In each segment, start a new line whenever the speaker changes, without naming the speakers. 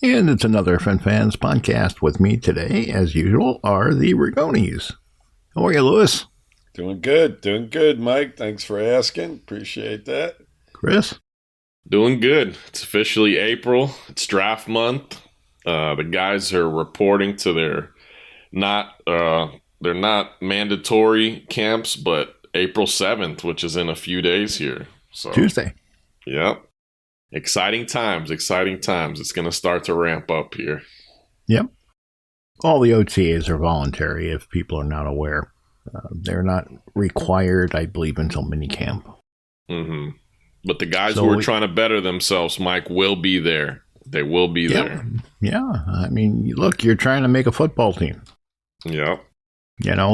And it's another Fans podcast. With me today, as usual, are the Ragones. How are you, Lewis?
Doing good, Mike. Thanks for asking. Appreciate that.
Chris?
Doing good. It's officially April. It's draft month. The guys are reporting to their they're not mandatory camps, but April 7th, which is in a few days here. So
Tuesday.
Yep. Exciting times. It's going to start to ramp up here.
Yep. All the OTAs are voluntary if people are not aware. They're not required, I believe, until minicamp.
Mm-hmm. But the guys who are trying to better themselves, Mike, will be there. They will be there.
Yeah. I mean, look, you're trying to make a football team.
Yep.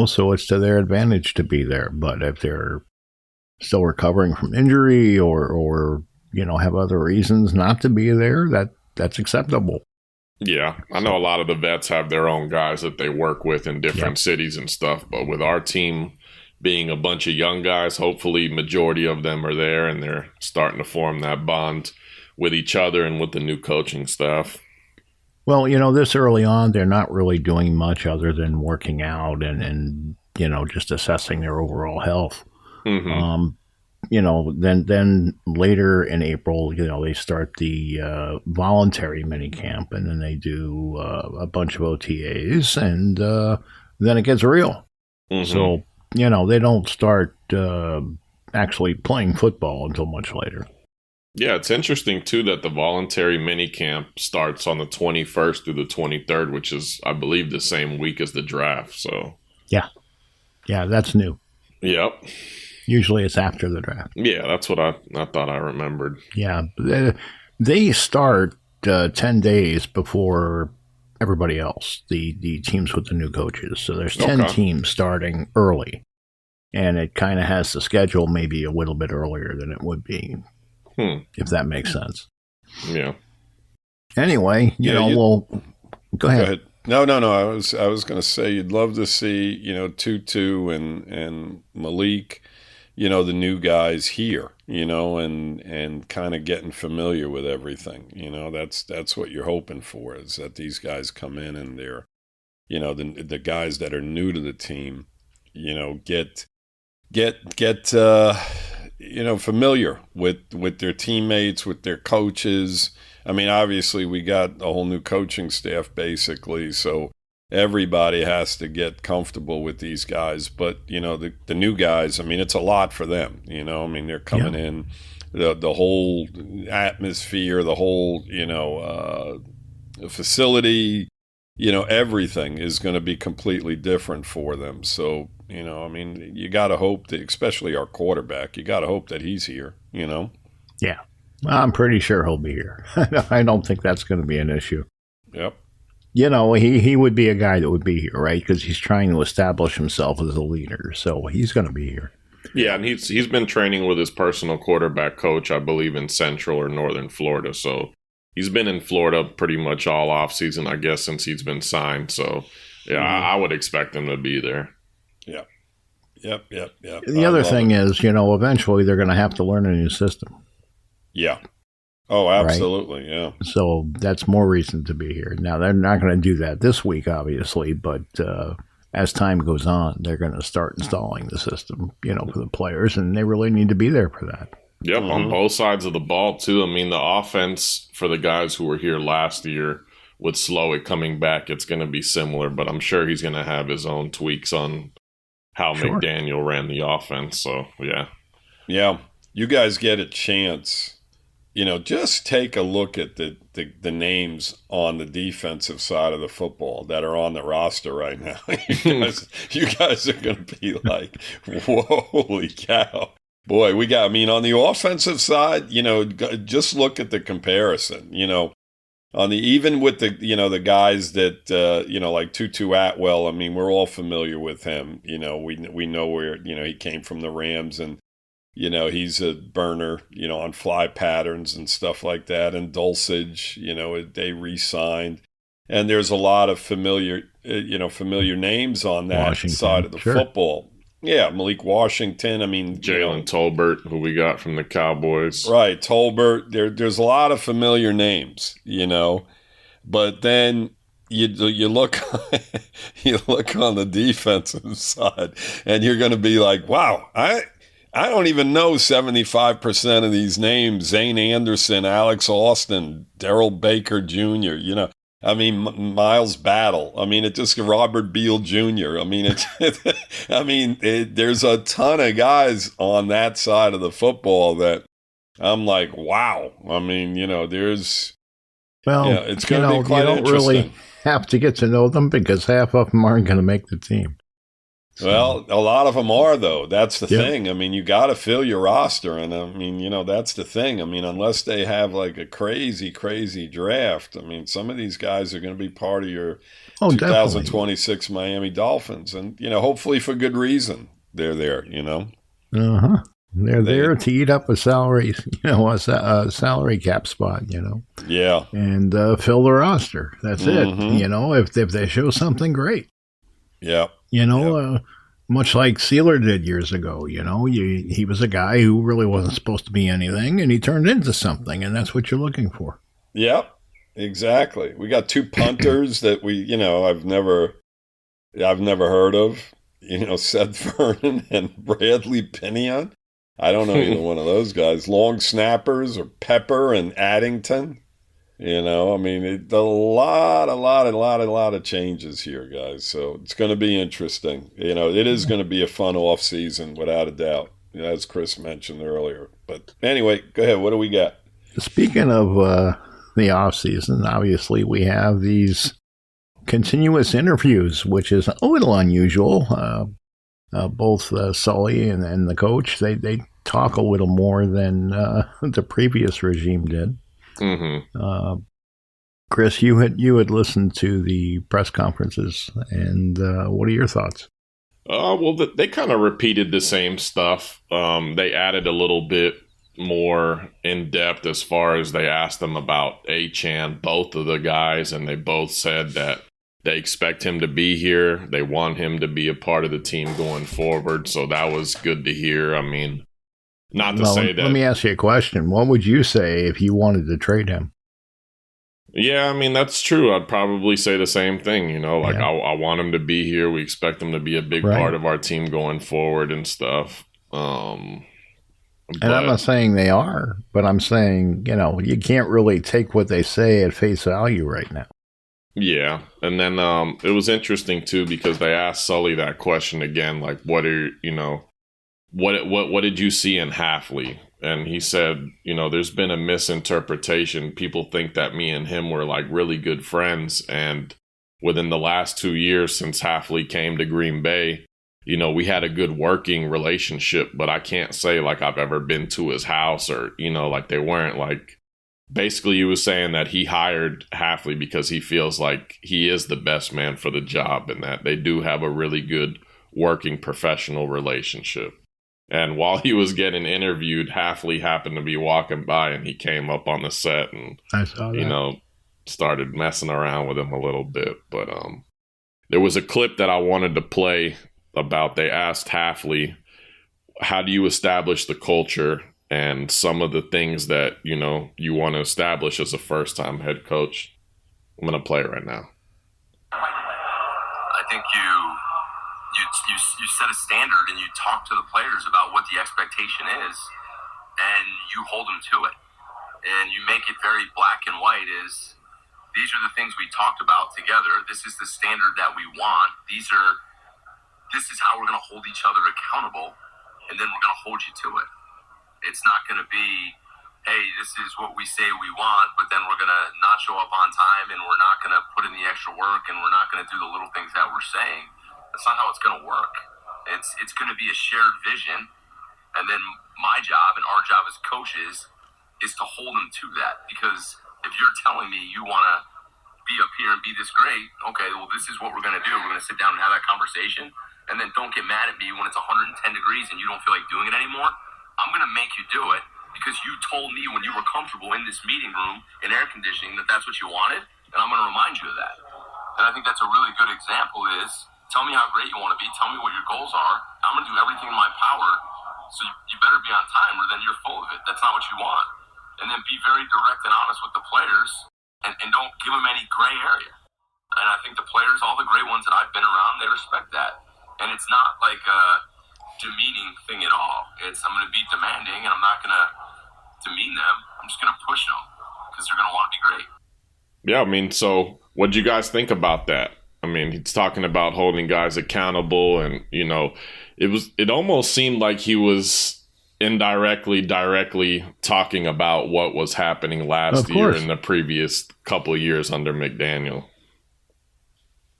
So it's to their advantage to be there. But if they're still recovering from injury or have other reasons not to be there, that's acceptable.
Yeah, I know a lot of the vets have their own guys that they work with in different cities and stuff, but with our team being a bunch of young guys, hopefully majority of them are there and they're starting to form that bond with each other and with the new coaching staff.
Well, this early on, they're not really doing much other than working out and just assessing their overall health.
Mm-hmm.
Then later in April, they start the voluntary minicamp, and then they do a bunch of OTAs, and then it gets real.
Mm-hmm.
So, they don't start actually playing football until much later.
Yeah, it's interesting, too, that the voluntary minicamp starts on the 21st through the 23rd, which is, I believe, the same week as the draft. So
Yeah, that's new.
Yep.
Usually it's after the draft.
Yeah, that's what I thought I remembered.
Yeah, they start 10 days before everybody else, the teams with the new coaches. So there's 10 teams starting early, and it kind of has the schedule maybe a little bit earlier than it would be, if that makes sense.
Yeah.
Anyway, go ahead.
No. I was going to say you'd love to see Tutu and Malik, the new guys here, and kind of getting familiar with everything. That's what you're hoping for, is that these guys come in and they're, the guys that are new to the team, get familiar with their teammates, with their coaches. I mean, obviously we got a whole new coaching staff basically, so everybody has to get comfortable with these guys. But, the new guys, I mean, it's a lot for them, they're coming in, the whole atmosphere, the whole, facility, everything is going to be completely different for them. So, you got to hope that, especially our quarterback, you got to hope that he's here,
Yeah. I'm pretty sure he'll be here. I don't think that's going to be an issue.
Yep.
He would be a guy that would be here, right? Because he's trying to establish himself as a leader. So he's going to be here.
Yeah, and he's been training with his personal quarterback coach, I believe, in Central or Northern Florida. So he's been in Florida pretty much all offseason, I guess, since he's been signed. So, yeah, I would expect him to be there.
Yeah. Yep.
The other thing is, eventually they're going to have to learn a new system.
Yeah. Oh, absolutely, right? Yeah.
So that's more reason to be here. Now, they're not going to do that this week, obviously, but as time goes on, they're going to start installing the system, for the players, and they really need to be there for that.
Yep, on both sides of the ball, too. I mean, the offense for the guys who were here last year, with Slowick coming back, it's going to be similar, but I'm sure he's going to have his own tweaks on how McDaniel ran the offense. So, yeah.
Yeah, you guys get a chance. Just take a look at the names on the defensive side of the football that are on the roster right now. you guys are going to be like, holy cow. Boy, on the offensive side, just look at the comparison, even with the guys that, like Tutu Atwell, I mean, we're all familiar with him. We know where, he came from the Rams, and he's a burner, on fly patterns and stuff like that. And Dulcich, they re-signed. And there's a lot of familiar names on that side of the football. Yeah, Malik Washington. I mean,
Jalen Tolbert, who we got from the Cowboys.
Right, Tolbert. There's a lot of familiar names, But then you look you look on the defensive side, and you're going to be like, wow, I don't even know 75% of these names: Zane Anderson, Alex Austin, Darrell Baker Jr. I mean, Miles Battle. I mean, Robert Beal Jr. I mean, there's a ton of guys on that side of the football that I'm like, wow. I mean, there's.
Well,
it's going to be quite
you don't
interesting.
Really have to get to know them because half of them aren't going to make the team.
So. Well, a lot of them are, though. That's the thing. I mean, you got to fill your roster. And I mean, that's the thing. I mean, unless they have like a crazy, crazy draft, I mean, some of these guys are going to be part of your 2026 definitely. Miami Dolphins. And, hopefully for good reason they're there,
Uh-huh. They're there to eat up a salary, a salary cap spot,
Yeah.
And fill the roster. That's it. If they show something great.
Yeah.
Much like Sealer did years ago, he was a guy who really wasn't supposed to be anything, and he turned into something, and that's what you're looking for.
Yep, exactly. We got 2 punters that I've never heard of, Seth Vernon and Bradley Pinion. I don't know either one of those guys. Long snappers or Pepper and Addington. I mean, a lot of changes here, guys. So it's going to be interesting. It is going to be a fun off season without a doubt, as Chris mentioned earlier. But anyway, go ahead. What do we got?
Speaking of the off season, obviously we have these continuous interviews, which is a little unusual. Both Sully and the coach, they talk a little more than the previous regime did.
Mm-hmm.
Chris, you had listened to the press conferences, and what are your thoughts?
Well, they kind of repeated the same stuff. They added a little bit more in depth as far as they asked them about Achane, both of the guys, and they both said that they expect him to be here. They want him to be a part of the team going forward. So that was good to hear. I mean, not to say that.
Let me ask you a question. What would you say if you wanted to trade him?
Yeah, I mean, that's true. I'd probably say the same thing. I want him to be here. We expect him to be a big part of our team going forward and stuff.
And I'm not saying they are, but I'm saying, you can't really take what they say at face value right now.
Yeah, and then it was interesting too because they asked Sully that question again, like, what did you see in Hafley? And he said, there's been a misinterpretation. People think that me and him were like really good friends, and within the last 2 years since Hafley came to Green Bay, we had a good working relationship, but I can't say like I've ever been to his house or like they weren't like. Basically, he was saying that he hired Hafley because he feels like he is the best man for the job and that they do have a really good working professional relationship. And while he was getting interviewed, Hafley happened to be walking by and he came up on the set and,
I saw that.
Started messing around with him a little bit. But there was a clip that I wanted to play about they asked Hafley, how do you establish the culture and some of the things that, you want to establish as a first-time head coach. I'm going to play it right now.
I think you set a standard and you talk to the players about what the expectation is, and you hold them to it. And you make it very black and white is, these are the things we talked about together. This is the standard that we want. This is how we're going to hold each other accountable, and then we're going to hold you to it. It's not going to be, hey, this is what we say we want, but then we're going to not show up on time and we're not going to put in the extra work and we're not going to do the little things that we're saying. That's not how it's going to work. It's going to be a shared vision, and then my job and our job as coaches is to hold them to that. Because if you're telling me you want to be up here and be this great, okay, well, this is what we're going to do. We're going to sit down and have that conversation, and then don't get mad at me when it's 110 degrees and you don't feel like doing it anymore. I'm going to make you do it because you told me when you were comfortable in this meeting room in air conditioning that that's what you wanted, and I'm going to remind you of that. And I think that's a really good example is, tell me how great you want to be, tell me what your goals are, I'm going to do everything in my power, so you better be on time or then you're full of it. That's not what you want. And then be very direct and honest with the players and don't give them any gray area. And I think the players, all the great ones that I've been around, they respect that. And it's not like a demeaning thing at all. It's, I'm going to be demanding, and I'm not going to demean them. I'm just going to push them because they're going to want to be great.
Yeah, I mean, so what do you guys think about that? I mean, he's talking about holding guys accountable, and, you know, it almost seemed like he was directly talking about what was happening last year and the previous couple of years under McDaniel.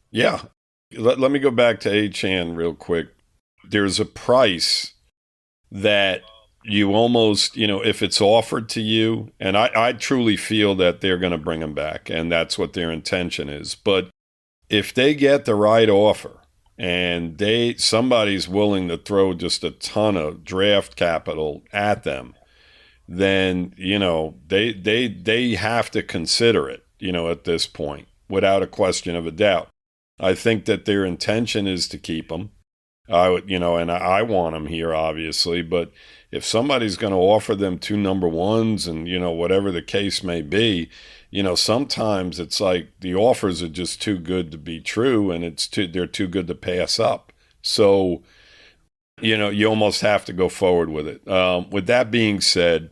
Yeah. Let me go back to Achane real quick. There's a price that you almost, you know, if it's offered to you, and I truly feel that they're going to bring him back, and that's what their intention is. But if they get the right offer, and somebody's willing to throw just a ton of draft capital at them, then, you know, they have to consider it, you know, at this point, without a question of a doubt. I think that their intention is to keep him. I would, you know, and I want him here, obviously, but if somebody's going to offer them 2 number ones and, you know, whatever the case may be, you know, sometimes it's like the offers are just too good to be true, and they're too good to pass up. So, you know, you almost have to go forward with it. With that being said,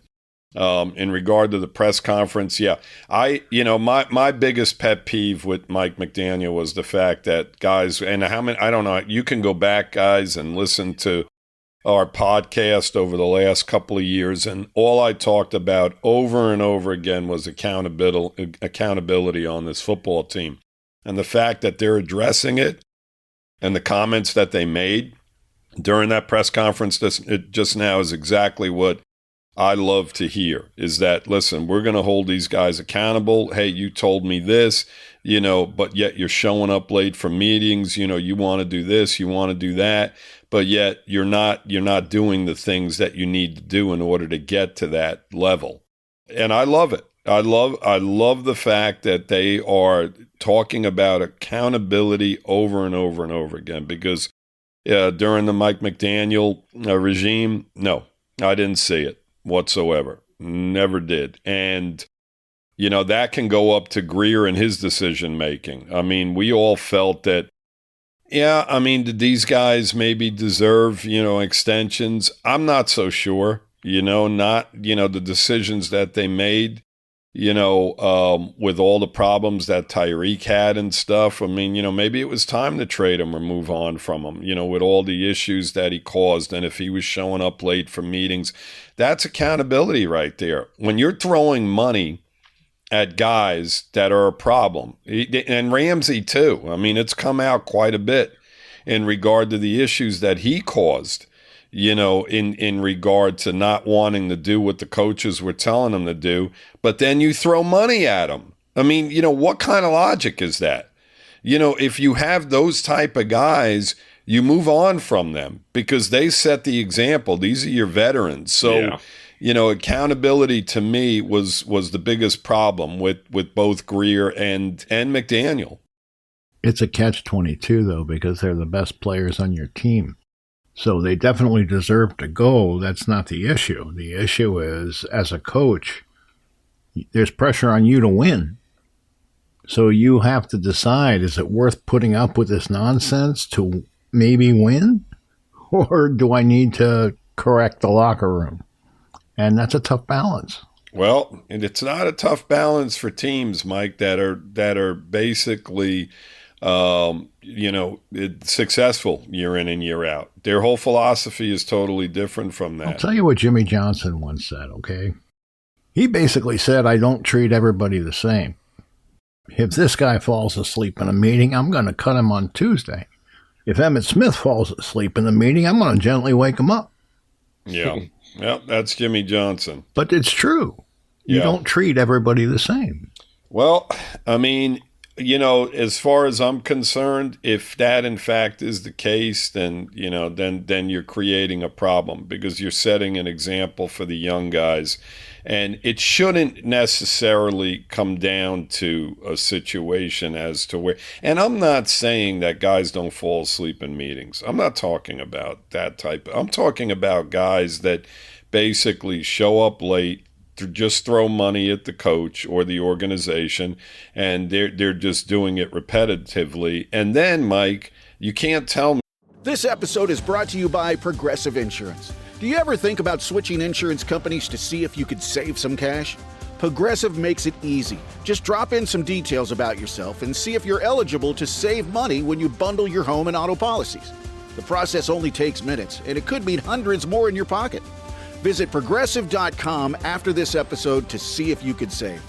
in regard to the press conference, yeah, my biggest pet peeve with Mike McDaniel was the fact that guys, and how many, I don't know, you can go back, guys, and listen to our podcast over the last couple of years, and all I talked about over and over again was accountability on this football team. And the fact that they're addressing it, and the comments that they made during that press conference just now is exactly what I love to hear, is that, listen, we're going to hold these guys accountable. Hey, you told me this, you know, but yet you're showing up late for meetings. You know, you want to do this, you want to do that, but yet you're not doing the things that you need to do in order to get to that level. And I love it. I love the fact that they are talking about accountability over and over and over again, because during the Mike McDaniel regime, no, I didn't see it whatsoever. Never did. And, you know, that can go up to Grier and his decision making. I mean, we all felt that, yeah, I mean, did these guys maybe deserve, you know, extensions? I'm not so sure, you know, the decisions that they made, you know, with all the problems that Tyreek had and stuff. I mean, you know, maybe it was time to trade him or move on from him, you know, with all the issues that he caused. And if he was showing up late for meetings, that's accountability right there. When you're throwing money at guys that are a problem, and Ramsey too, I mean, it's come out quite a bit in regard to the issues that he caused, you know, in regard to not wanting to do what the coaches were telling him to do, but then you throw money at him. I mean, you know, what kind of logic is that? You know, if you have those type of guys, you move on from them because they set the example. These are your veterans. So, yeah, you know, accountability to me was the biggest problem with both Grier and McDaniel.
It's a catch-22, though, because they're the best players on your team. So they definitely deserve to go. That's not the issue. The issue is, as a coach, there's pressure on you to win. So you have to decide, is it worth putting up with this nonsense to maybe win? Or do I need to correct the locker room? And that's a tough balance.
Well, and it's not a tough balance for teams, Mike, that are basically you know, successful year in and year out. Their whole philosophy is totally different from that.
I'll tell you what Jimmy Johnson once said, okay? He basically said, I don't treat everybody the same. If this guy falls asleep in a meeting, I'm going to cut him on Tuesday. If Emmitt Smith falls asleep in the meeting, I'm going to gently wake him up.
Yeah. Yeah, that's Jimmy Johnson.
But it's true. You don't treat everybody the same.
Well, I mean, you know, as far as I'm concerned, if that in fact is the case, then, you know, then you're creating a problem because you're setting an example for the young guys. And it shouldn't necessarily come down to a situation as to where, and I'm not saying that guys don't fall asleep in meetings. I'm not talking about that type. I'm talking about guys that basically show up late, just throw money at the coach or the organization, and they're just doing it repetitively. And then, Mike, you can't tell me.
This episode is brought to you by Progressive Insurance. Do you ever think about switching insurance companies to see if you could save some cash? Progressive makes it easy. Just drop in some details about yourself and see if you're eligible to save money when you bundle your home and auto policies. The process only takes minutes, and it could mean hundreds more in your pocket. Visit Progressive.com after this episode to see if you could save.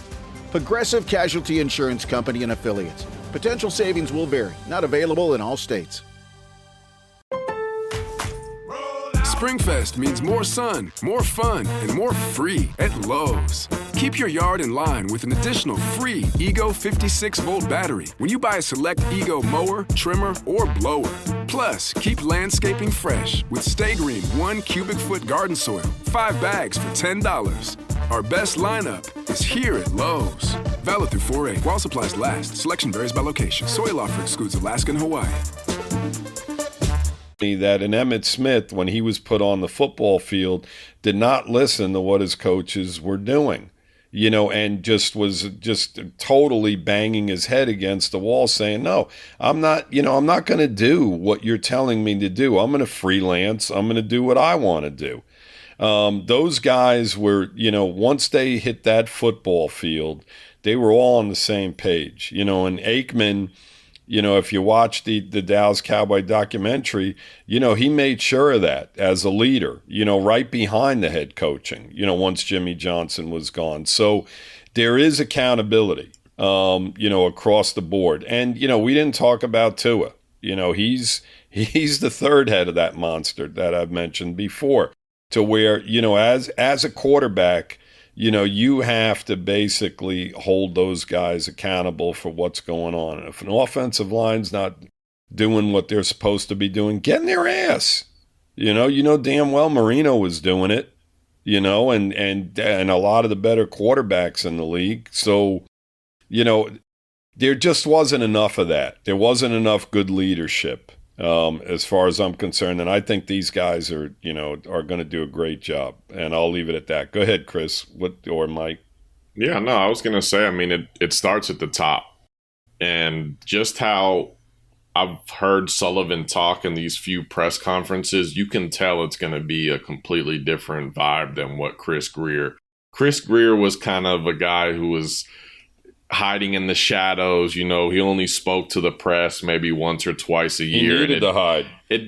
Progressive Casualty Insurance Company and Affiliates. Potential savings will vary. Not available in all states.
SpringFest means more sun, more fun, and more free at Lowe's. Keep your yard in line with an additional free Ego 56-volt battery when you buy a select Ego mower, trimmer, or blower. Plus, keep landscaping fresh with Stay Green 1 cubic foot garden soil, 5 bags for $10. Our best lineup is here at Lowe's. Valid through 4/8 while supplies last. Selection varies by location. Soil offer excludes Alaska and Hawaii.
That an Emmitt Smith, when he was put on the football field, did not listen to what his coaches were doing, and was totally banging his head against the wall saying, no, I'm not going to do what you're telling me to do. I'm going to freelance. I'm going to do what I want to do. Those guys were, once they hit that football field, they were all on the same page, and Aikman, if you watch the Dallas Cowboy documentary, he made sure of that as a leader, right behind the head coaching, once Jimmy Johnson was gone. So there is accountability, across the board. And, we didn't talk about Tua. He's the third head of that monster that I've mentioned before, to where, as a quarterback, you have to basically hold those guys accountable for what's going on. And if an offensive line's not doing what they're supposed to be doing, get in their ass. Damn well Marino was doing it, and a lot of the better quarterbacks in the league. So, there just wasn't enough of that. There wasn't enough good leadership, as far as I'm concerned. And I think these guys are going to do a great job. And I'll leave it at that. Go ahead, Chris, or Mike.
Yeah, no, I was going to say, it starts at the top. And just how I've heard Sullivan talk in these few press conferences, you can tell it's going to be a completely different vibe than what Chris Grier. Chris Grier was kind of a guy who was hiding in the shadows. He only spoke to the press maybe once or twice a year.
He needed to hide.
It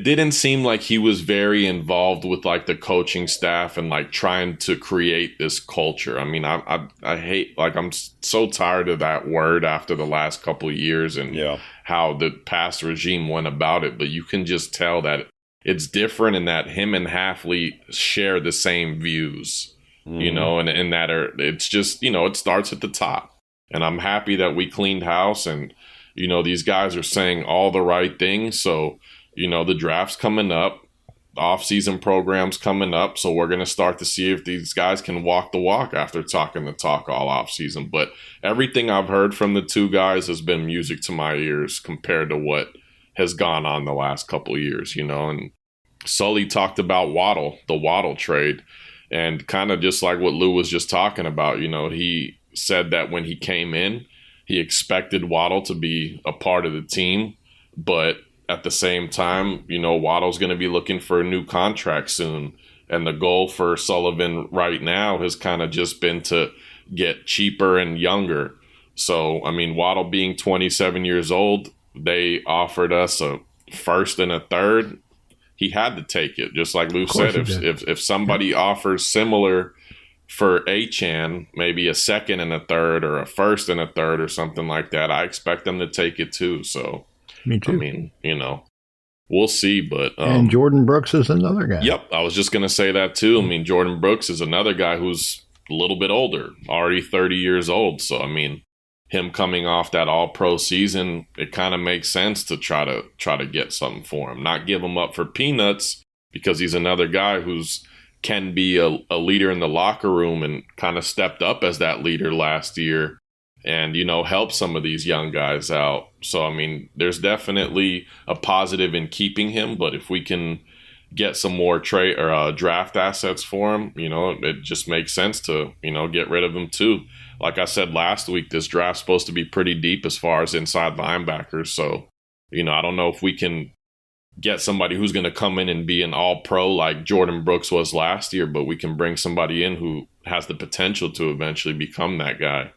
didn't seem like he was very involved with like the coaching staff and like trying to create this culture. I hate, like, I'm so tired of that word after the last couple of years and how the past regime went about it. But you can just tell that it's different in that him and Halfley share the same views. And that it's just, it starts at the top. And I'm happy that we cleaned house and, these guys are saying all the right things. So, the draft's coming up, off-season program's coming up. So we're going to start to see if these guys can walk the walk after talking the talk all off-season. But everything I've heard from the two guys has been music to my ears compared to what has gone on the last couple of years, and Sully talked about the Waddle trade. And kind of just like what Lou was just talking about, he said that when he came in, he expected Waddle to be a part of the team. But at the same time, Waddle's going to be looking for a new contract soon. And the goal for Sullivan right now has kind of just been to get cheaper and younger. So, Waddle being 27 years old, they offered us a first and a third. He had to take it, just like Lou said. If somebody offers similar for Achane, maybe a second and a third or a first and a third or something like that, I expect them to take it too. So,
me too.
We'll see. But
and Jordan Brooks is another guy.
Yep, I was just going to say that too. Jordan Brooks is another guy who's a little bit older, already 30 years old. So, him coming off that all-pro season, it kind of makes sense to try to get something for him. Not give him up for peanuts, because he's another guy who's can be a leader in the locker room and kind of stepped up as that leader last year and, help some of these young guys out. So, there's definitely a positive in keeping him, but if we can, get some more trade or draft assets for him, it just makes sense to, get rid of him too. Like I said last week, this draft's supposed to be pretty deep as far as inside linebackers. So, I don't know if we can get somebody who's going to come in and be an all-pro like Jordan Brooks was last year, but we can bring somebody in who has the potential to eventually become that guy.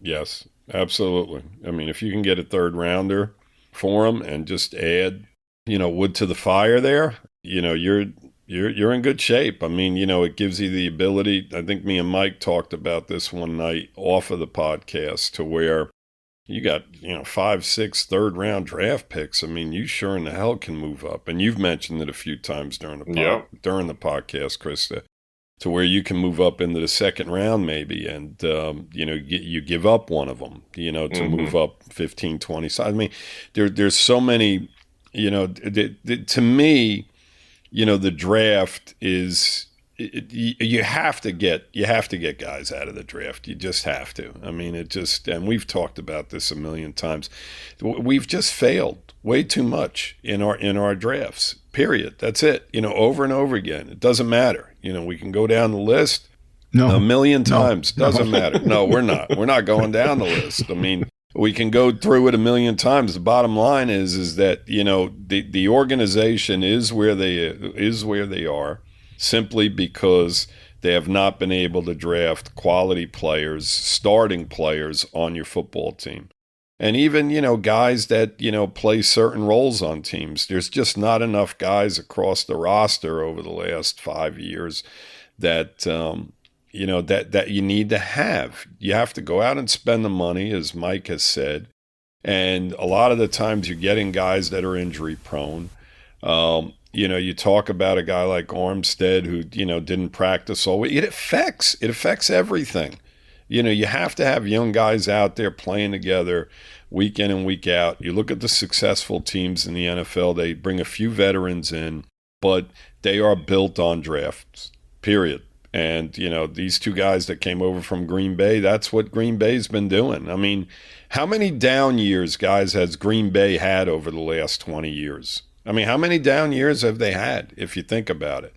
Yes, absolutely. I mean, if you can get a third rounder for him and just add, wood to the fire there, you're in good shape. I mean, it gives you the ability. I think me and Mike talked about this one night off of the podcast, to where you got, 5, 6 third round draft picks. I mean, you sure in the hell can move up. And you've mentioned it a few times during the podcast, Chris, to where you can move up into the second round maybe, and you give up one of them, to move up 15, 20. So, I mean, there's so many, to me, the draft is, you have to get guys out of the draft. You just have to. I mean, and we've talked about this a million times. We've just failed way too much in our drafts. Period. That's it. Over and over again. It doesn't matter. We can go down the list a million times. Doesn't matter. No, we're not. We're not going down the list. I mean, we can go through it a million times. The bottom line is that, the organization is where they are, simply because they have not been able to draft quality players, starting players on your football team. And even, guys that, play certain roles on teams. There's just not enough guys across the roster over the last 5 years that, that you need to have. You have to go out and spend the money, as Mike has said. And a lot of the times you're getting guys that are injury prone. You talk about a guy like Armstead who, didn't practice all week. It affects everything. You have to have young guys out there playing together week in and week out. You look at the successful teams in the NFL, they bring a few veterans in, but they are built on drafts, period. And, these two guys that came over from Green Bay, that's what Green Bay's been doing. I mean, how many down years, guys, has Green Bay had over the last 20 years? I mean, how many down years have they had, if you think about it?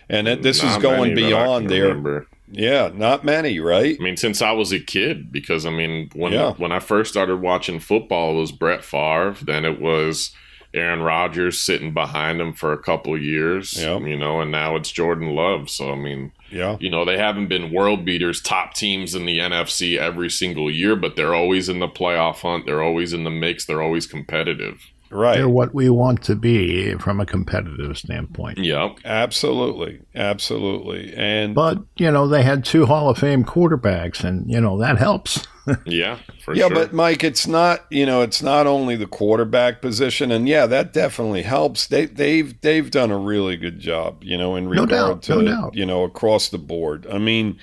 And this is going beyond their... Yeah, not many, right?
I mean, since I was a kid, because, I mean, when I first started watching football, it was Brett Favre. Then it was Aaron Rodgers sitting behind him for a couple of years, and now it's Jordan Love. So, I mean, they haven't been world beaters, top teams in the NFC every single year, but they're always in the playoff hunt. They're always in the mix. They're always competitive.
Right.
They're what we want to be from a competitive standpoint.
Yep.
Absolutely. But,
they had 2 Hall of Fame quarterbacks, and, that helps.
Yeah, for
sure. Yeah,
but
Mike, it's not only the quarterback position, and that definitely helps. They've done a really good job, in regard to across the board. I mean,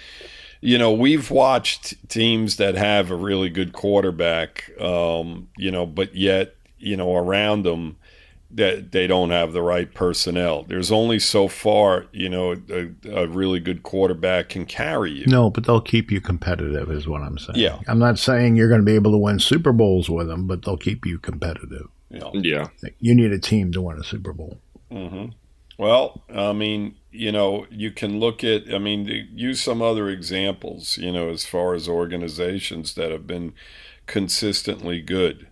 we've watched teams that have a really good quarterback, but yet, around them, that they don't have the right personnel. There's only so far, a really good quarterback can carry you.
No, but they'll keep you competitive is what I'm saying.
Yeah.
I'm not saying you're going to be able to win Super Bowls with them, but they'll keep you competitive.
Yeah.
You need a team to win a Super Bowl.
Mm-hmm. Well, I mean, you can look at, use some other examples, as far as organizations that have been consistently good.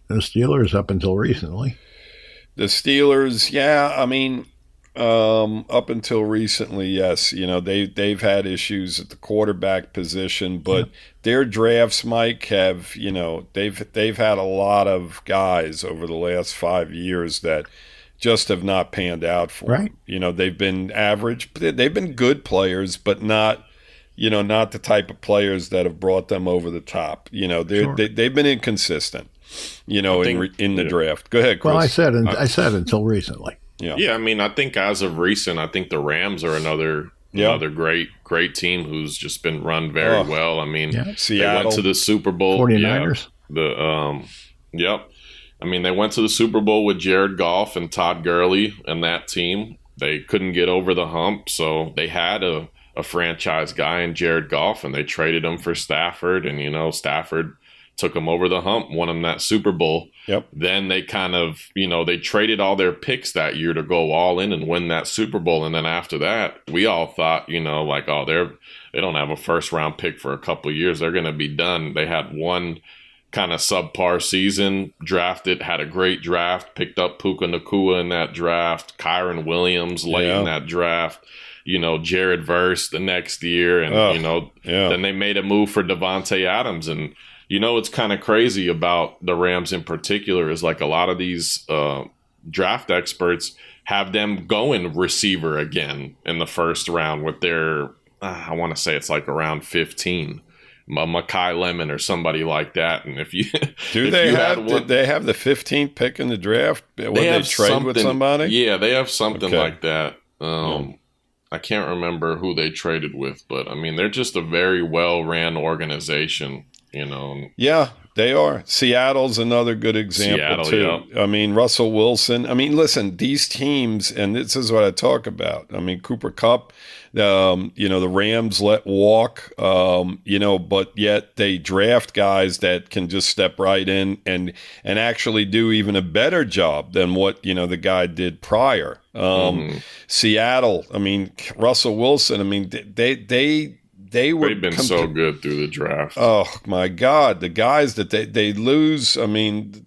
The Steelers up until recently.
The Steelers, up until recently, yes. They've had issues at the quarterback position, but their drafts, Mike, have, they've had a lot of guys over the last 5 years that just have not panned out for them. They've been average. They've been good players, but not the type of players that have brought them over the top. They've been inconsistent. In the draft. Go ahead, Chris.
Well, I said until recently.
Yeah. I mean, I think as of recent, I think the Rams are another great team who's just been run very well. I mean,
Seattle.
They went to the Super Bowl.
49ers.
Yep. I mean, they went to the Super Bowl with Jared Goff and Todd Gurley and that team. They couldn't get over the hump, so they had a franchise guy in Jared Goff, and they traded him for Stafford, and Stafford took them over the hump, won them that Super Bowl.
Yep.
Then they kind of, they traded all their picks that year to go all in and win that Super Bowl. And then after that, we all thought, like, oh, they don't have a first round pick for a couple of years. They're going to be done. They had one kind of subpar season, had a great draft, picked up Puka Nacua in that draft, Kyron Williams late in that draft, Jared Verse the next year. And, then they made a move for Devontae Adams. And, it's kind of crazy about the Rams in particular is like a lot of these draft experts have them going receiver again in the first round with their, I want to say it's like around 15. Makai Lemon or somebody like that. And if you
did they have the 15th pick in the draft? Would they trade with somebody?
Yeah, they have something like that. I can't remember who they traded with, but I mean, they're just a very well ran organization,
Yeah, they are. Seattle's another good example too. Yep. I mean, Russell Wilson. I mean, listen, these teams, and this is what I talk about. I mean, Cooper Kupp, the Rams let walk, but yet they draft guys that can just step right in and actually do even a better job than what, the guy did prior. Seattle, I mean, Russell Wilson, I mean, they've
been so good through the draft.
Oh my God, the guys that they lose. I mean,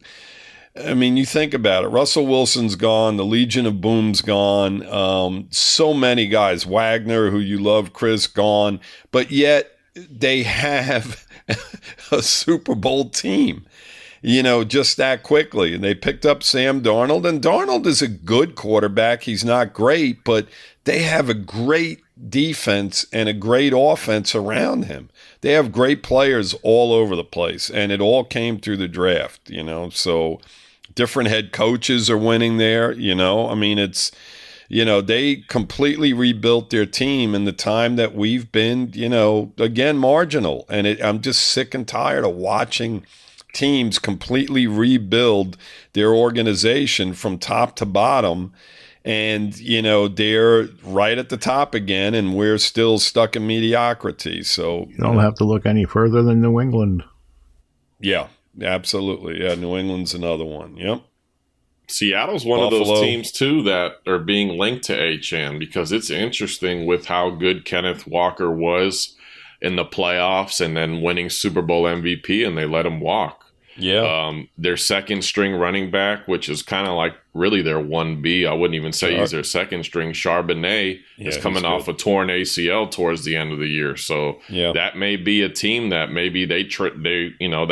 you think about it. Russell Wilson's gone. The Legion of Boom's gone. So many guys. Wagner, who you love, Chris, gone. But yet they have a Super Bowl team. Just that quickly. And they picked up Sam Darnold. And Darnold is a good quarterback. He's not great, but they have a great defense and a great offense around him. They have great players all over the place, and it all came through the draft, so different head coaches are winning there, I mean, it's, they completely rebuilt their team in the time that we've been, again, marginal. And I'm just sick and tired of watching teams completely rebuild their organization from top to bottom. And, they're right at the top again, and we're still stuck in mediocrity. So
you don't have to look any further than New England.
Yeah, absolutely. Yeah, New England's another one. Yep.
Seattle's one of those teams, too, that are being linked to HN because it's interesting with how good Kenneth Walker was in the playoffs and then winning Super Bowl MVP, and they let him walk.
Yeah.
Their second string running back, which is kind of like really their 1B. I wouldn't even say he's their second string. Charbonnet is coming off a torn ACL towards the end of the year. So that may be a team that maybe they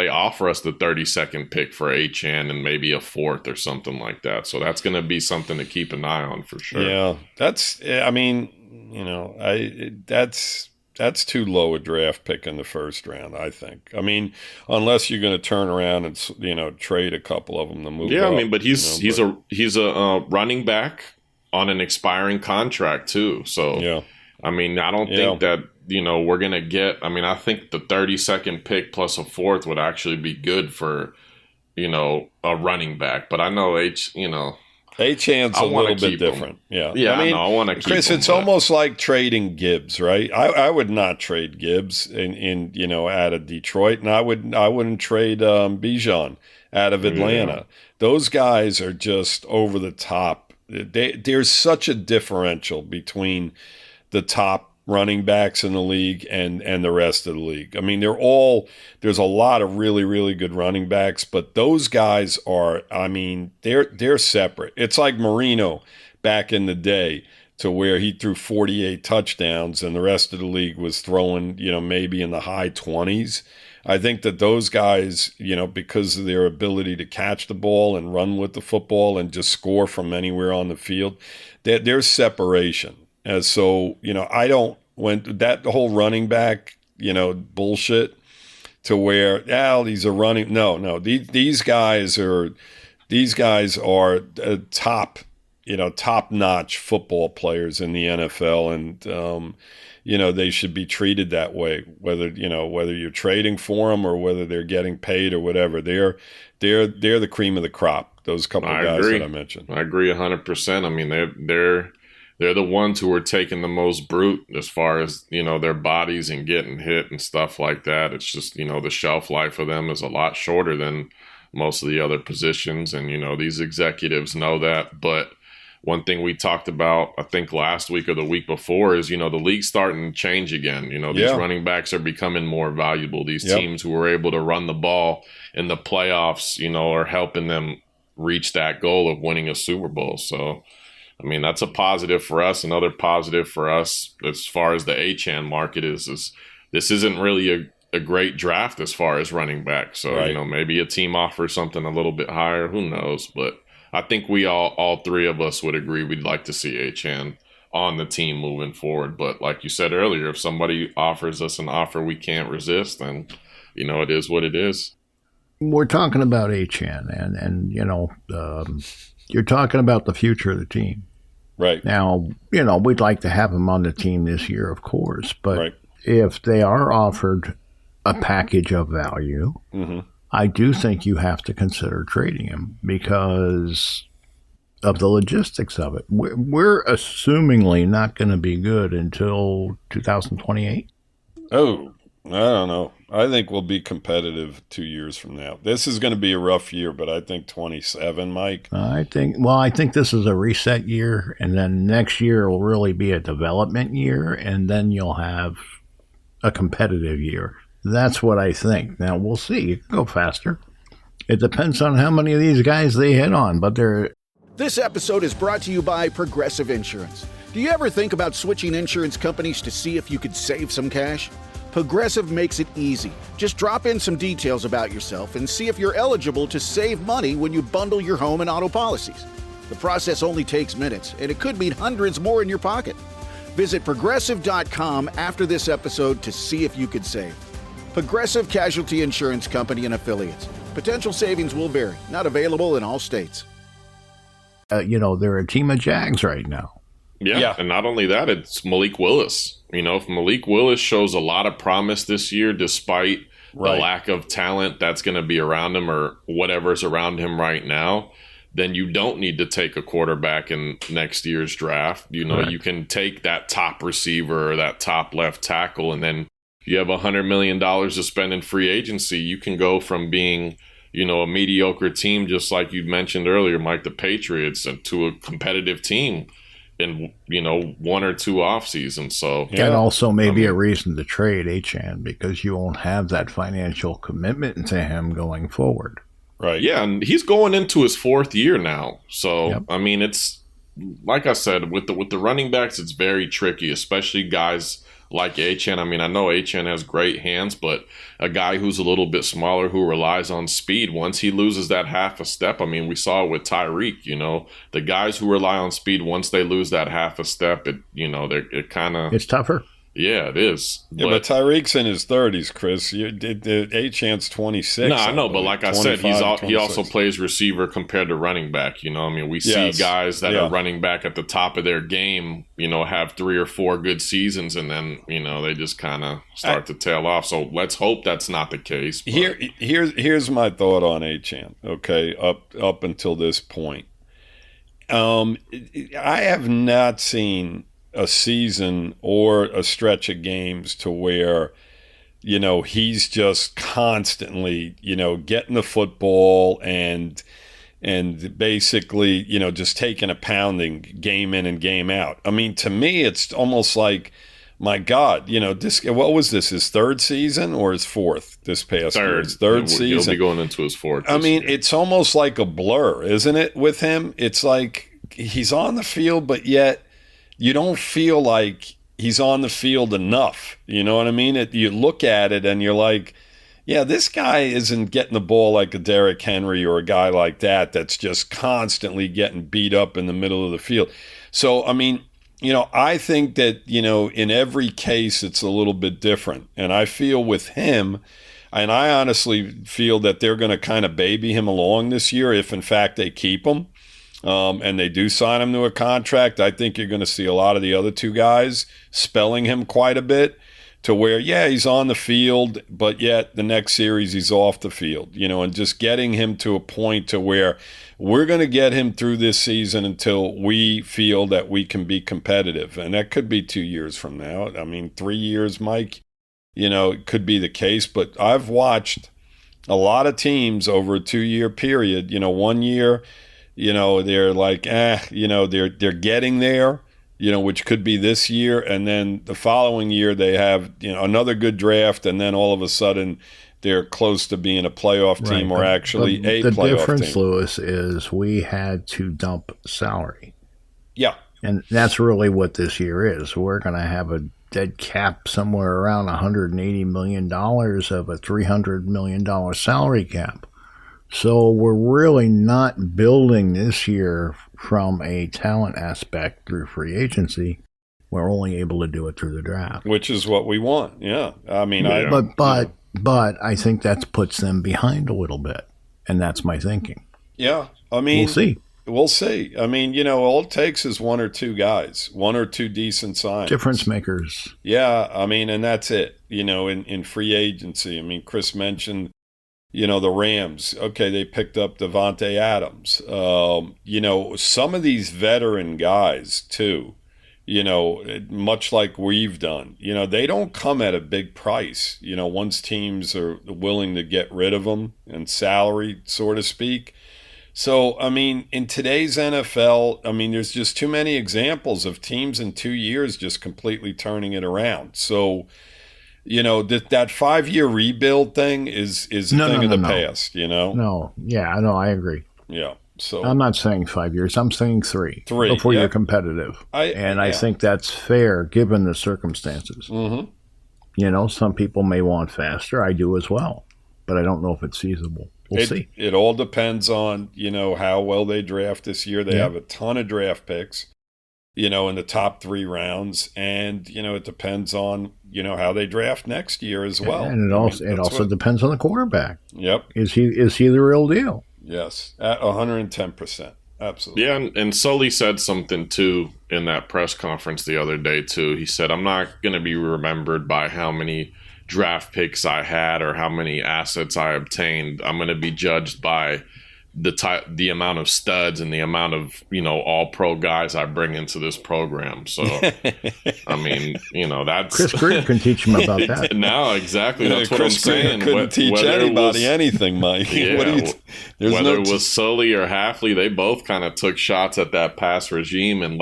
offer us the 32nd pick for HN and maybe a 4th or something like that. So that's going to be something to keep an eye on for sure.
Yeah. That's that's too low a draft pick in the first round, I think. I mean, unless you're going to turn around and trade a couple of them to move.
Yeah,
up,
I mean, but he's a running back on an expiring contract too. So I mean, I don't think that we're going to get. I mean, I think the 32nd pick plus a 4th would actually be good for a running back. But I know
H-Hand's a little bit different.
Yeah, I mean, I want to keep
Chris, it's almost like trading Gibbs, right? I would not trade Gibbs out of Detroit, and I wouldn't trade Bijan out of Atlanta. Yeah. Those guys are just over the top. There's such a differential between the top running backs in the league and the rest of the league. I mean, there's a lot of really, really good running backs, but those guys are, I mean, they're separate. It's like Marino back in the day to where he threw 48 touchdowns and the rest of the league was throwing, maybe in the high 20s. I think that those guys, because of their ability to catch the ball and run with the football and just score from anywhere on the field, there's separation. And so, I don't, when that whole running back, bullshit to where, he's a running, no, these guys are top-notch football players in the NFL. And, they should be treated that way, whether you're trading for them or whether they're getting paid or whatever. They're the cream of the crop, those couple of guys that I mentioned.
I agree 100%. I mean, they're the ones who are taking the most brute as far as, their bodies and getting hit and stuff like that. It's just, the shelf life of them is a lot shorter than most of the other positions. And, these executives know that. But one thing we talked about, I think last week or the week before, is, the league's starting to change again. These running backs are becoming more valuable. These teams who are able to run the ball in the playoffs, are helping them reach that goal of winning a Super Bowl. So, I mean, that's a positive for us. Another positive for us as far as the Achane market is this isn't really a great draft as far as running back. So, maybe a team offers something a little bit higher. Who knows? But I think we all three of us would agree we'd like to see Achane on the team moving forward. But like you said earlier, if somebody offers us an offer we can't resist, then, it is what it is.
We're talking about Achane, and you're talking about the future of the team.
Right.
Now, we'd like to have him on the team this year, of course, but if they are offered a package of value, I do think you have to consider trading him because of the logistics of it. We're assumingly not going to be good until 2028.
Oh, I don't know. I think we'll be competitive 2 years from now. This is going to be a rough year, but I think 27, Mike.
I think this is a reset year, and then next year will really be a development year, and then you'll have a competitive year. That's what I think. Now, we'll see. It can go faster. It depends on how many of these guys they hit on, but they're...
This episode is brought to you by Progressive Insurance. Do you ever think about switching insurance companies to see if you could save some cash? Progressive makes it easy. Just drop in some details about yourself and see if you're eligible to save money when you bundle your home and auto policies. The process only takes minutes, and it could mean hundreds more in your pocket. Visit Progressive.com after this episode to see if you could save. Progressive Casualty Insurance Company and Affiliates. Potential savings will vary. Not available in all states.
They're a team of Jags right now.
Yeah, and not only that, it's Malik Willis. If Malik Willis shows a lot of promise this year, despite the lack of talent that's going to be around him or whatever's around him right now, then you don't need to take a quarterback in next year's draft. You can take that top receiver or that top left tackle, and then you have $100 million to spend in free agency. You can go from being, a mediocre team, just like you mentioned earlier, Mike, the Patriots, to a competitive team in, 1 or 2 off seasons. So
and also maybe a reason to trade Achane because you won't have that financial commitment to him going forward.
Right.
Yeah, and he's going into his 4th year now. So, I mean, it's like I said, with the running backs, it's very tricky, especially guys like Achane. I mean, I know Achane has great hands, but a guy who's a little bit smaller who relies on speed, once he loses that half a step, I mean, we saw it with Tyreek, the guys who rely on speed, once they lose that half a step, it kind of...
It's tougher.
Yeah, it is.
Yeah, but Tyreek's in his 30s, Chris. Achane's 26.
No, I know, but like I said, he also plays receiver compared to running back. We see guys that are running back at the top of their game, have 3 or 4 good seasons, and then, they just kind of start to tail off. So let's hope that's not the case. But.
Here's my thought on Achane, okay, up until this point. I have not seen a season or a stretch of games to where, he's just constantly, getting the football and basically, just taking a pounding game in and game out. I mean, to me, it's almost like, my God, what was this, his 3rd season or his 4th this past year? His 3rd season.
He'll be going into his 4th.
I mean, it's almost like a blur, isn't it, with him? It's like he's on the field, but yet you don't feel like he's on the field enough. You know what I mean? You look at it and you're like, yeah, this guy isn't getting the ball like a Derrick Henry or a guy like that that's just constantly getting beat up in the middle of the field. So, I mean, I think that, in every case it's a little bit different. And I feel with him, and I honestly feel that they're going to kind of baby him along this year if, in fact, they keep him. And they do sign him to a contract. I think you're going to see a lot of the other 2 guys spelling him quite a bit to where, yeah, he's on the field, but yet the next series he's off the field, and just getting him to a point to where we're going to get him through this season until we feel that we can be competitive. And that could be 2 years from now. I mean, 3 years, Mike, it could be the case. But I've watched a lot of teams over a 2-year period. 1 year, they're like, they're getting there. Which could be this year, and then the following year they have another good draft, and then all of a sudden they're close to being a playoff team or actually a playoff team.
The difference, Lewis, is we had to dump salary.
Yeah.
And that's really what this year is. We're going to have a dead cap somewhere around $180 million of a $300 million salary cap. So we're really not building this year from a talent aspect through free agency. We're only able to do it through the draft,
which is what we want. Yeah, I mean,
but I think that puts them behind a little bit, and that's my thinking.
Yeah, I mean,
we'll see.
We'll see. I mean, all it takes is one or two guys, one or two decent signs,
difference makers.
Yeah, I mean, and that's it. In free agency, I mean, Chris mentioned. The Rams, okay, they picked up Devontae Adams. Some of these veteran guys, too, much like we've done, they don't come at a big price, once teams are willing to get rid of them and salary, so to speak. So, I mean, in today's NFL, I mean, there's just too many examples of teams in 2 years just completely turning it around. So, that 5-year rebuild thing is a thing of the past,
No, yeah, no, I agree.
Yeah, so
I'm not saying 5 years. I'm saying three before you're competitive. I think that's fair given the circumstances.
Mm-hmm.
Some people may want faster. I do as well, but I don't know if it's feasible. We'll see.
It all depends on how well they draft this year. They have a ton of draft picks. In the top 3 rounds, and it depends on how they draft next year as well.
And it also depends on the quarterback.
Yep,
is he the real deal?
Yes, at 110%, absolutely.
Yeah, and Sully said something too in that press conference the other day too. He said, "I'm not going to be remembered by how many draft picks I had or how many assets I obtained. I'm going to be judged by the amount of studs and the amount of all pro guys I bring into this program." So I mean, that's
Chris Green can teach him about that.
No, exactly. That's what
Chris
I'm saying.
Couldn't teach anybody anything, Mike.
Yeah, whether it was Sully or Halfley, they both kind of took shots at that past regime and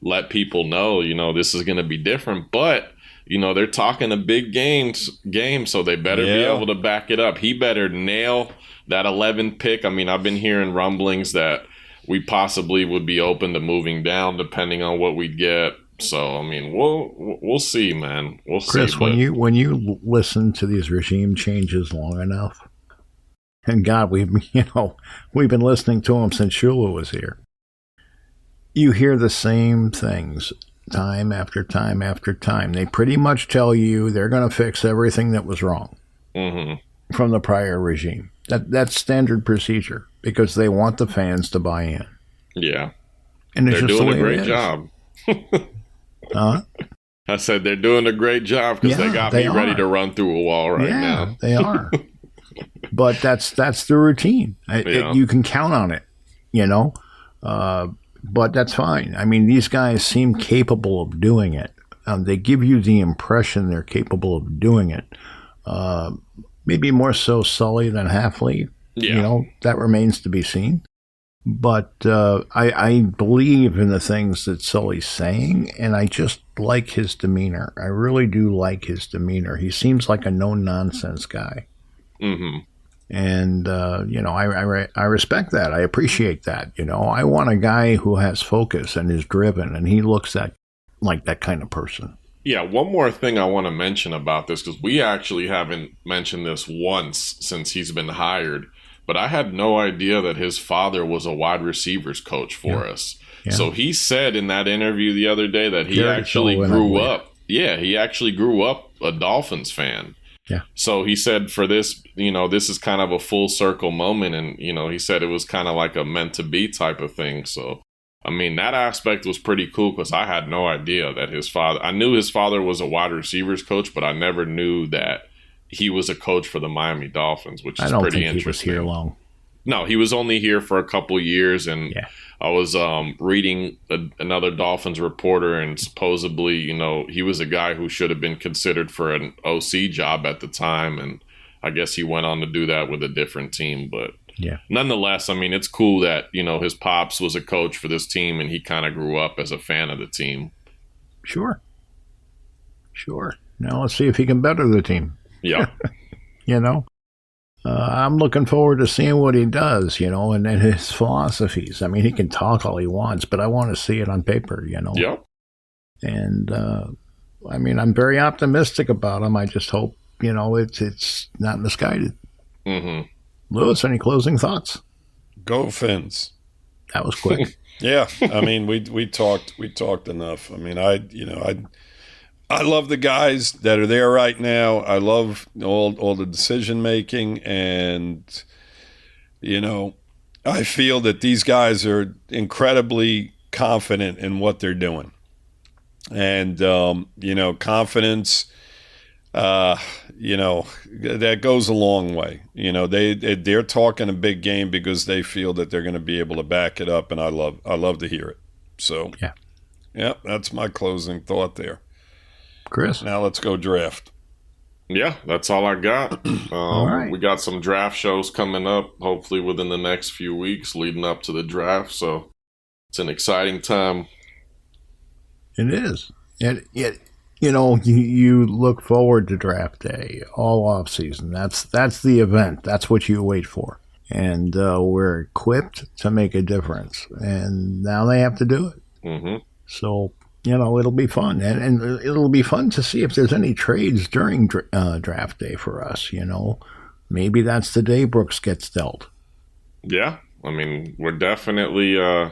let people know, this is going to be different. But they're talking a big game, so they better be able to back it up. He better nail that 11th pick. I mean, I've been hearing rumblings that we possibly would be open to moving down depending on what we get. So, I mean, we'll see, man. We'll
Chris,
see.
Chris, when you listen to these regime changes long enough, and God, we've been listening to them since Shula was here. You hear the same things time after time after time. They pretty much tell you they're going to fix everything that was wrong from the prior regime. That's standard procedure because they want the fans to buy in.
Yeah.
And
they're doing a great job.
Huh?
I said they're doing a great job because they got me ready to run through a wall right now.
They are. But that's the routine. You can count on it, but that's fine. I mean, these guys seem capable of doing it. They give you the impression they're capable of doing it. Maybe more so Sully than Halfley.
Yeah.
That remains to be seen. But I believe in the things that Sully's saying, and I just like his demeanor. I really do like his demeanor. He seems like a no-nonsense guy.
Mm-hmm.
And, I respect that. I appreciate that. I want a guy who has focus and is driven, and he looks like that kind of person.
Yeah, one more thing I want to mention about this, because we actually haven't mentioned this once since he's been hired, but I had no idea that his father was a wide receivers coach for us. Yeah. So he said in that interview the other day that he actually grew up. Yeah, he actually grew up a Dolphins fan.
Yeah.
So he said for this, this is kind of a full circle moment. And, he said it was kind of like a meant to be type of thing. So I mean, that aspect was pretty cool because I had no idea that I knew his father was a wide receivers coach, but I never knew that he was a coach for the Miami Dolphins, which is pretty interesting.
I don't think he was here long.
No, he was only here for a couple years, and I was reading another Dolphins reporter, and supposedly, he was a guy who should have been considered for an OC job at the time, and I guess he went on to do that with a different team, but nonetheless, I mean, it's cool that, his pops was a coach for this team and he kind of grew up as a fan of the team.
Sure. Now let's see if he can better the team.
Yeah.
I'm looking forward to seeing what he does, and his philosophies. I mean, he can talk all he wants, but I want to see it on paper,
Yeah.
And, I mean, I'm very optimistic about him. I just hope, it's not misguided.
Mm-hmm.
Lewis, any closing thoughts?
Go Fins.
That was quick.
Yeah, I mean, we talked enough. I mean, I love the guys that are there right now. I love all the decision making, and I feel that these guys are incredibly confident in what they're doing, and confidence. That goes a long way. They're talking a big game because they feel that they're going to be able to back it up, and I love to hear it. So yeah, that's my closing thought there.
Chris,
now let's go draft.
Yeah, that's all I got.
All right.
We got some draft shows coming up, hopefully within the next few weeks leading up to the draft. So it's an exciting time.
It is. You look forward to draft day all off season. That's the event. That's what you wait for. And we're equipped to make a difference. And now they have to do it.
Mm-hmm.
So, it'll be fun. And it'll be fun to see if there's any trades during draft day for us, Maybe that's the day Brooks gets dealt.
Yeah. I mean, we're definitely, I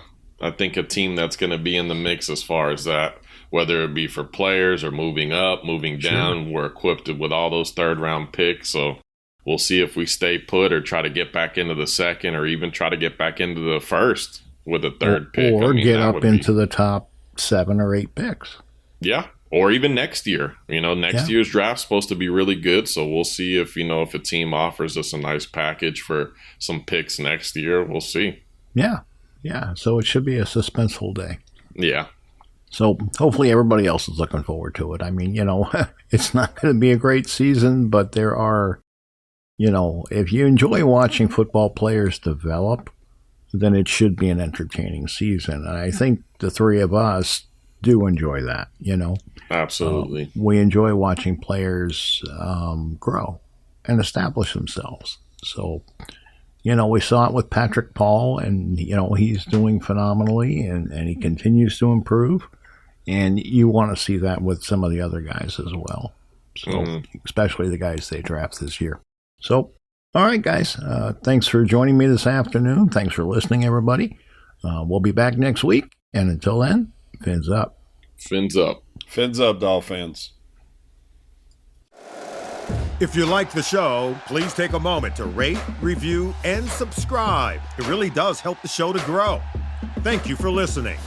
think, a team that's going to be in the mix as far as that. Whether it be for players or moving up, moving down, We're equipped with all those third-round picks. So we'll see if we stay put or try to get back into the second or even try to get back into the first with a third pick.
Or get up into the top 7 or 8 picks.
Yeah, or even next year. Next year's draft's supposed to be really good. So we'll see if a team offers us a nice package for some picks next year. We'll see.
Yeah. So it should be a suspenseful day.
Yeah.
So hopefully everybody else is looking forward to it. I mean, it's not going to be a great season, but there are, if you enjoy watching football players develop, then it should be an entertaining season. And I think the three of us do enjoy that,
Absolutely.
We enjoy watching players grow and establish themselves. So, we saw it with Patrick Paul, and, he's doing phenomenally, and he continues to improve. And you want to see that with some of the other guys as well. So, especially the guys they draft this year. So, all right, guys. Thanks for joining me this afternoon. Thanks for listening, everybody. We'll be back next week. And until then, fins up.
Fins up.
Fins up, Dolphins.
If you like the show, please take a moment to rate, review, and subscribe. It really does help the show to grow. Thank you for listening.